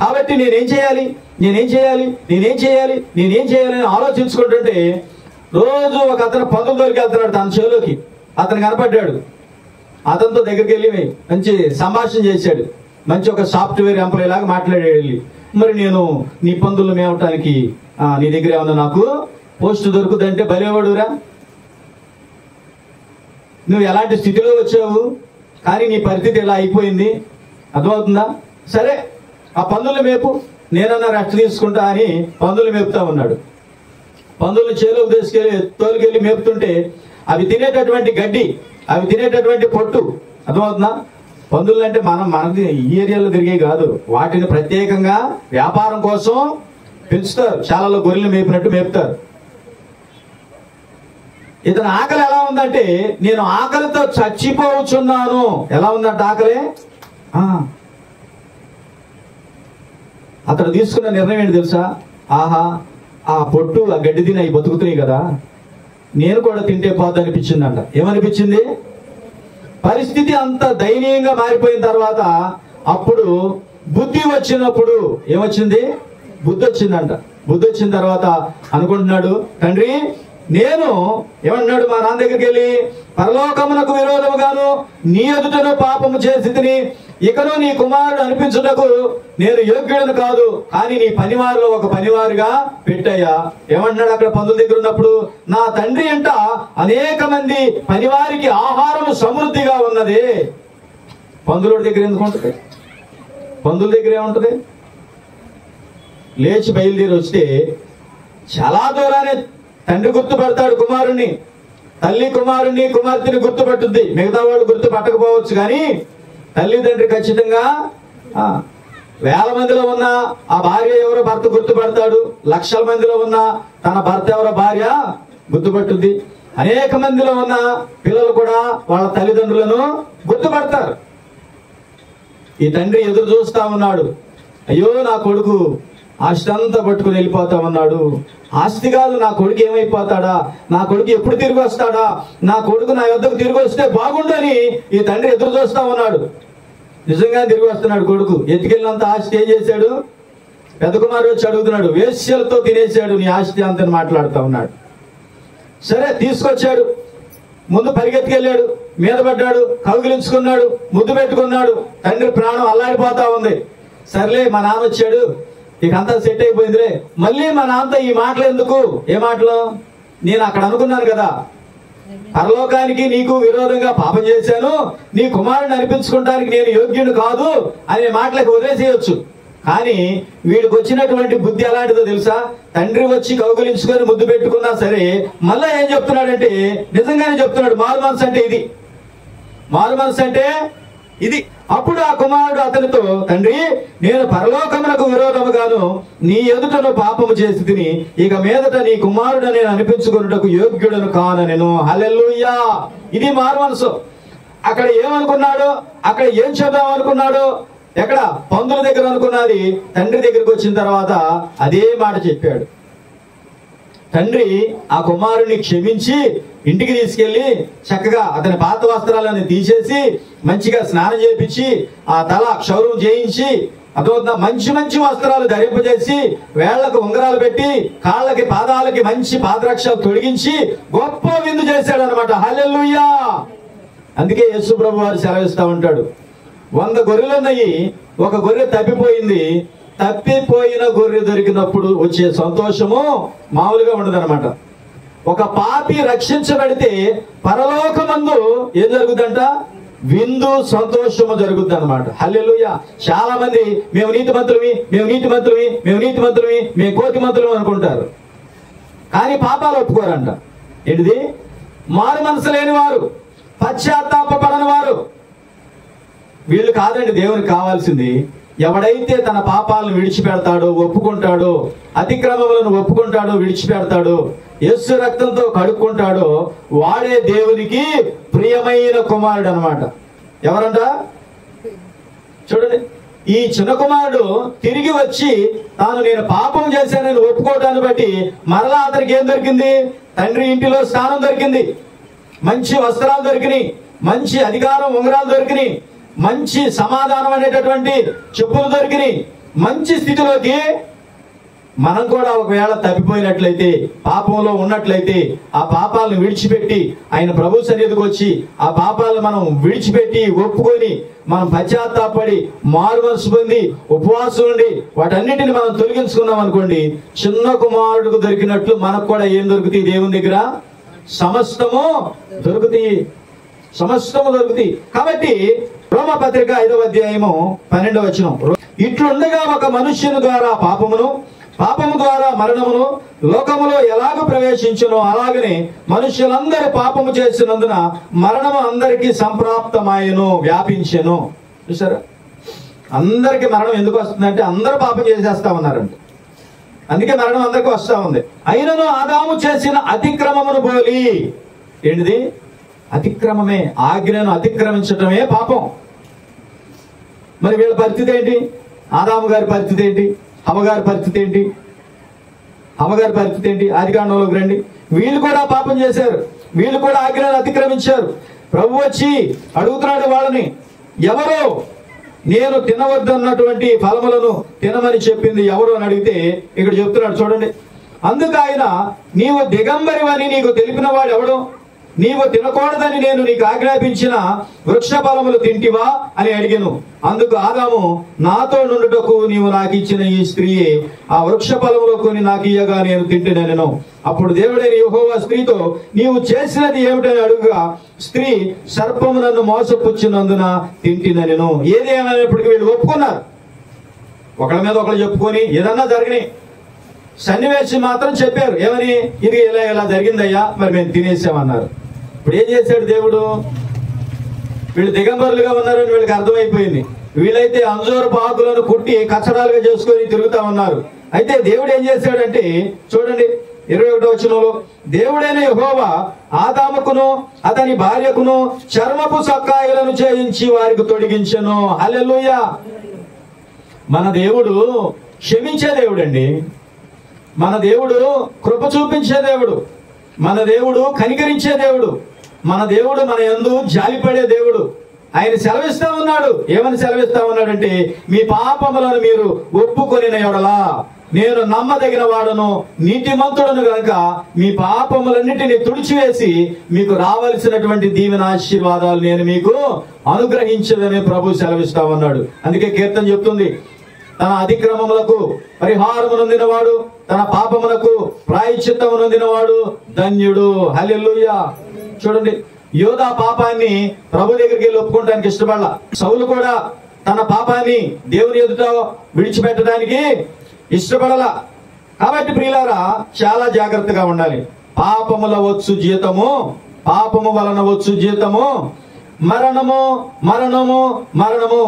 కాబట్టి నేనేం చేయాలి అని ఆలోచించుకుంటుంటే రోజు ఒక అతను పందుల దగ్గరికి వెళ్తున్నాడు. తన చెవులోకి అతను కనపడ్డాడు. అతనితో దగ్గరికి వెళ్ళి మంచి సంభాషణ చేశాడు. మంచి ఒక సాఫ్ట్వేర్ ఎంప్లాయీ లాగా మాట్లాడేది. మరి నేను నీ పందులు మేవటానికి నీ దగ్గర ఏమన్నా నాకు పోస్ట్ దొరుకుతుందంటే బలేవాడురా, నువ్వు ఎలాంటి స్థితిలో వచ్చావు, కానీ నీ పరిస్థితి ఎలా అయిపోయింది. అర్థమవుతుందా? సరే, ఆ పందులు మేపు, నేనన్నా రెస్ట్ తీసుకుంటా అని పందులు మేపుతా ఉన్నాడు. పందులు చేలోకి తీసుకెళ్ళి తోలుకెళ్ళి మేపుతుంటే అవి తినేటటువంటి గడ్డి, అవి తినేటటువంటి పొట్టు. అర్థమవుతుందా? పందులు అంటే మనకి ఈ ఏరియాలో తిరిగే కాదు, వాటిని ప్రత్యేకంగా వ్యాపారం కోసం పెంచుతారు. చాలాలో గొర్రెలు మేపినట్టు మేపుతారు. ఇతని ఆకలి ఎలా ఉందంటే, నేను ఆకలితో చచ్చిపోవచ్చున్నాను. ఎలా ఉందంటే ఆకలి. అతడు తీసుకున్న నిర్ణయం ఏంటి తెలుసా? ఆహా, ఆ పొట్టు ఆ గడ్డి తిని అవి బతుకుతున్నాయి కదా, నేను కూడా తింటే పోద్దు అనిపించిందంట. ఏమనిపించింది? పరిస్థితి అంత దయనీయంగా మారిపోయిన తర్వాత అప్పుడు బుద్ధి వచ్చినప్పుడు ఏమొచ్చింది? బుద్ధి వచ్చిందంట. బుద్ధి వచ్చిన తర్వాత అనుకుంటున్నాడు, తండ్రి నేను ఏమన్నాడు మా నాన్న దగ్గరికి వెళ్ళి, పరలోకమునకు విరోధముగాను నీ ఎదుటను పాపము చేసి తిని, ఇకను నీ కుమారుడు అనిపించుటకు నేను యోగ్యుడను కాదు, కానీ నీ పనివారిలో ఒక పనివారిగా పెట్టయ్యా. ఏమంటున్నాడు అక్కడ పందుల దగ్గర ఉన్నప్పుడు? నా తండ్రి అంట అనేక మంది పనివారికి ఆహారము సమృద్ధిగా ఉన్నది. పందుల దగ్గర ఎందుకు ఉంటుంది? పందుల దగ్గర ఏముంటది? లేచి బయలుదేరి వస్తే చాలా దూరాన్ని తండ్రి గుర్తుపడతాడు కుమారుణ్ణి, తల్లి కుమారుణ్ణి, కుమార్తెని గుర్తుపట్టుద్ది. మిగతా వాళ్ళు గుర్తుపట్టకపోవచ్చు, కానీ తల్లిదండ్రి ఖచ్చితంగా వేల మందిలో ఉన్న ఆ భార్య ఎవరో భర్త గుర్తుపడతాడు. లక్షల మందిలో ఉన్న తన భర్త ఎవరో భార్య గుర్తుపట్టుద్ది. అనేక మందిలో ఉన్న పిల్లలు కూడా వాళ్ళ తల్లిదండ్రులను గుర్తుపడతారు. ఈ తండ్రి ఎదురు చూస్తా ఉన్నాడు. అయ్యో నా కొడుకు ఆస్తి అంతా పట్టుకుని వెళ్ళిపోతా ఉన్నాడు. ఆస్తి కాదు, నా కొడుకు ఏమైపోతాడా, నా కొడుకు ఎప్పుడు తిరిగి వస్తాడా, నా కొడుకు నా యొద్దకు తిరిగి వస్తే బాగుండని ఈ తండ్రి ఎదురు చూస్తా ఉన్నాడు. నిజంగా తిరిగి వస్తున్నాడు కొడుకు. ఎత్తుకెళ్ళినంత ఆస్తి ఏం చేశాడు? పెద్ద కుమారుడు వచ్చి అడుగుతున్నాడు, వేశ్యలతో తినేశాడు నీ ఆస్తి అంతని మాట్లాడుతూ ఉన్నాడు. సరే తీసుకొచ్చాడు, ముందు పరిగెత్తుకెళ్ళాడు, మీద పడ్డాడు, కౌగిలించుకున్నాడు, ముద్దు పెట్టుకున్నాడు. తండ్రి ప్రాణం అల్లాడిపోతా ఉంది. సర్లే మా నాన్న వచ్చాడు, ఇక అంతా సెట్ అయిపోయిందిలే. మళ్ళీ మా నాన్నతో ఈ మాటలు ఎందుకు? ఏ మాటలు? నేను అక్కడ అనుకున్నాను కదా, పరలోకానికి నీకు విరోధంగా పాపం చేశాను, నీ కుమారుడిని అనిపించుకోవడానికి నేను యోగ్యుడు కాదు అనే మాటలకు వదిలేసేయచ్చు. కానీ వీడికి వచ్చినటువంటి బుద్ధి ఎలాంటిదో తెలుసా? తండ్రి వచ్చి కౌగులించుకొని ముద్దు పెట్టుకున్నా సరే మళ్ళా ఏం చెప్తున్నాడంటే, నిజంగానే చెప్తున్నాడు, మారు మనసు అంటే ఇది, మారు మనసు అంటే ఇది. అప్పుడు ఆ కుమారుడు అతనితో, తండ్రి నేను పరలోకమునకు విరోధముగాను నీ ఎదుటను పాపము చేసి తిని ఇక మీదట నీ కుమారుడు నేను అనిపించుకున్నటకు యోగ్యుడను కాననెను. హల్లెలూయా. ఇది మారు మనసు. అక్కడ ఏమనుకున్నాడు, అక్కడ ఏం చేద్దాం అనుకున్నాడు, ఎక్కడ పందుల దగ్గర అనుకున్నది తండ్రి దగ్గరికి వచ్చిన తర్వాత అదే మాట చెప్పాడు. తండ్రి ఆ కుమారుని క్షమించి ఇంటికి తీసుకెళ్లి చక్కగా అతని పాత వస్త్రాలను తీసేసి మంచిగా స్నానం చేయించి ఆ తల క్షౌరం చేయించి అదొక మంచి మంచి వస్త్రాలు ధరింపజేసి వేళ్లకు ఉంగరాలు పెట్టి కాళ్ళకి పాదాలకి మంచి పాదరక్షలు తొడిగించి గొప్ప విందు చేశాడు అనమాట. హల్లెలూయా. అందుకే యేసు ప్రభు వారు సెలవిస్తా ఉంటాడు, 100 గొర్రెలున్నాయి, ఒక గొర్రె తప్పిపోయింది. తప్పిపోయిన గొర్రె దొరికినప్పుడు వచ్చే సంతోషము మామూలుగా ఉండదన్నమాట. ఒక పాపి రక్షించబడితే పరలోకమందు ఏం జరుగుతుందంట? విందు సంతోషము జరుగుద్ది అనమాట. హల్లెలూయా. చాలా మంది మేము నీతిమంతులమి, మేము నీతిమంతులమి, మేము నీతిమంతులమి, మేము కోతిమంతులమి అనుకుంటారు, కానీ పాపాలు ఒప్పుకోరంట. ఏంటిది? మారు మనసు లేని వారు, పశ్చాత్తాపపడని వారు. వీళ్ళు కాదండి దేవునికి కావాల్సింది. ఎవడైతే తన పాపాలను విడిచిపెడతాడో, ఒప్పుకుంటాడో, అతిక్రమములను ఒప్పుకుంటాడో, విడిచిపెడతాడో, యేసు రక్తంతో కడుక్కుంటాడో వాడే దేవునికి ప్రియమైన కుమారుడు అనమాట. ఎవరంట? చూడండి, ఈ చిన్న కుమారుడు తిరిగి వచ్చి తాను నేను పాపం చేశానని ఒప్పుకోవటాన్ని బట్టి మరలా అతనికి ఏం దొరికింది? తండ్రి ఇంటిలో స్థానం దొరికింది, మంచి వస్త్రాలు దొరికినాయి, మంచి అధికారం ఉంగరాలు దొరికినాయి, మంచి సమాధానం అనేటటువంటి చెప్పులు దొరికినాయి. మంచి స్థితిలోకి మనం కూడా ఒకవేళ తప్పిపోయినట్లయితే, పాపంలో ఉన్నట్లయితే ఆ పాపాలను విడిచిపెట్టి ఆయన ప్రభు సన్నిధికి వచ్చి ఆ పాపాలను మనం విడిచిపెట్టి ఒప్పుకొని మనం పశ్చాత్తాపడి మారు మనసు పొంది ఉపవాసం ఉండి వాటన్నిటిని మనం తొలగించుకున్నాం అనుకోండి, చిన్న కుమారుడికి దొరికినట్లు మనకు కూడా ఏం దొరుకుతాయి? దేవుని దగ్గర సమస్తము దొరుకుతాయి, సమస్తము దొరుకుతాయి. కాబట్టి రోమపత్రిక 5వ అధ్యాయము 12వ వచనం, ఇట్లుండగా ఒక మనుష్యుని ద్వారా పాపమును, పాపము ద్వారా మరణమును లోకములో ఎలాగూ ప్రవేశించునో అలాగనే మనుష్యులందరూ పాపము చేసినందున మరణము అందరికీ సంప్రాప్తమాయను, వ్యాపించెను. చూసారా? అందరికి మరణం ఎందుకు వస్తుందంటే అందరూ పాపం చేసేస్తా ఉన్నారంట. అందుకే మరణం అందరికీ వస్తా ఉంది. అయినను ఆదాము చేసిన అతిక్రమమును పోలి, ఏంటిది? అతిక్రమమే, ఆజ్ఞను అతిక్రమించటమే పాపం. మరి వీళ్ళ పరిస్థితి ఏంటి? ఆదాము గారి పరిస్థితి ఏంటి? అమ్మగారి పరిస్థితి ఏంటి? అమ్మగారి పరిస్థితి ఏంటి? ఆదికాండంలోకి రండి. వీళ్ళు కూడా పాపం చేశారు, వీళ్ళు కూడా ఆజ్ఞను అతిక్రమించారు. ప్రభు వచ్చి అడుగుతున్నాడు వాళ్ళని, ఎవరో నేను తినవద్దన్నటువంటి ఫలములను తినమని చెప్పింది ఎవరు అని అడిగితే ఇక్కడ చెప్తున్నాడు చూడండి. అందుకు ఆయన, నీవు దిగంబరివని నీకు తెలిపిన వాడు ఎవడు? నీవు తినకూడదని నేను నీకు ఆజ్ఞాపించిన వృక్ష ఫలములు తింటివా అని అడిగాను. అందుకు ఆదాము, నాతో నుండుటకు నీవు నాకు ఇచ్చిన ఈ స్త్రీయే ఆ వృక్ష ఫలములో కొని నాకు ఇయ్యగా నేను తింటినెను. అప్పుడు దేవుడైన యెహోవా స్త్రీతో, నీవు చేసినది ఏమిటని అడుగుగా స్త్రీ, సర్పము నన్ను మోసపుచ్చినందున తింటినెను. ఏది ఏమైనప్పటికీ వీళ్ళు ఒప్పుకున్నారు, ఒకళ్ళ మీద ఒకళ్ళు చెప్పుకొని ఏదన్నా జరిగినాయి. సన్నివేశం మాత్రం చెప్పారు, ఏమని? ఇది ఇలా ఇలా జరిగిందయ్యా, మరి మేము తినేసామన్నారు. ఇప్పుడు ఏం చేశాడు దేవుడు? వీళ్ళు దిగంబరులుగా ఉన్నారని వీళ్ళకి అర్థమైపోయింది. వీళ్ళైతే అంజూరపు ఆకులను కుట్టి కచ్చడాలుగా చేసుకొని తిరుగుతా ఉన్నారు. అయితే దేవుడు ఏం చేశాడంటే చూడండి 21వ వచనంలో, దేవుడైన యెహోవా ఆదాముకును అతని భార్యకును చర్మపు సక్కాయలను చేయించి వారికి తొడిగించెను. హల్లెలూయా. మన దేవుడు క్షమించే దేవుడు అండి. మన దేవుడు కృప చూపించే దేవుడు, మన దేవుడు కనికరించే దేవుడు, మన దేవుడు మన యందు జాలిపడే దేవుడు. ఆయన సెలవిస్తా ఉన్నాడు. ఏమని సెలవిస్తా ఉన్నాడంటే, మీ పాపములను మీరు ఒప్పుకొనిన యెడల నేను నమ్మదగిన వాడను, నీతిమంతుడను గనుక మీ పాపములన్నిటిని తుడిచివేసి మీకు రావలసినటువంటి దీవెన ఆశీర్వాదాలు నేను మీకు అనుగ్రహించదని ప్రభు సెలవిస్తా ఉన్నాడు. అందుకే కీర్తన చెప్తుంది, తన అతిక్రమములకు పరిహారము నొందినవాడు, తన పాపములకు ప్రాయశ్చిత్తము నొందినవాడు ధన్యుడు. హల్లెలూయా. చూడండి, యోధా పాపాన్ని ప్రభు దగ్గరికి వెళ్ళి ఒప్పుకోవడానికి ఇష్టపడాల. సౌలు కూడా తన పాపాన్ని దేవుని ఎదుట విడిచిపెట్టడానికి ఇష్టపడాల. కాబట్టి ప్రియులారా, చాలా జాగ్రత్తగా ఉండాలి. పాపముల వచ్చు జీతము, పాపము వలన వచ్చు జీతము మరణము, మరణము, మరణము.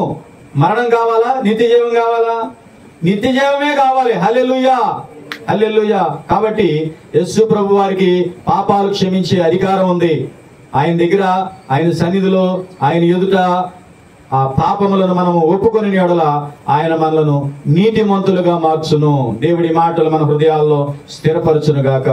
మరణం కావాలా? నిత్య జీవం కావాలా? నిత్య జీవమే కావాలి. హల్లెలూయా, హల్లెలూయా. కాబట్టి యేసు ప్రభు వారికి పాపాలు క్షమించే అధికారం ఉంది. ఆయన దగ్గర, ఆయన సన్నిధిలో, ఆయన ఎదుట ఆ పాపములను మనము ఒప్పుకొని యెడల ఆయన మనలను నీతిమంతులుగా మార్చును. దేవుడి మాటలు మన హృదయాల్లో స్థిరపరచును గాక.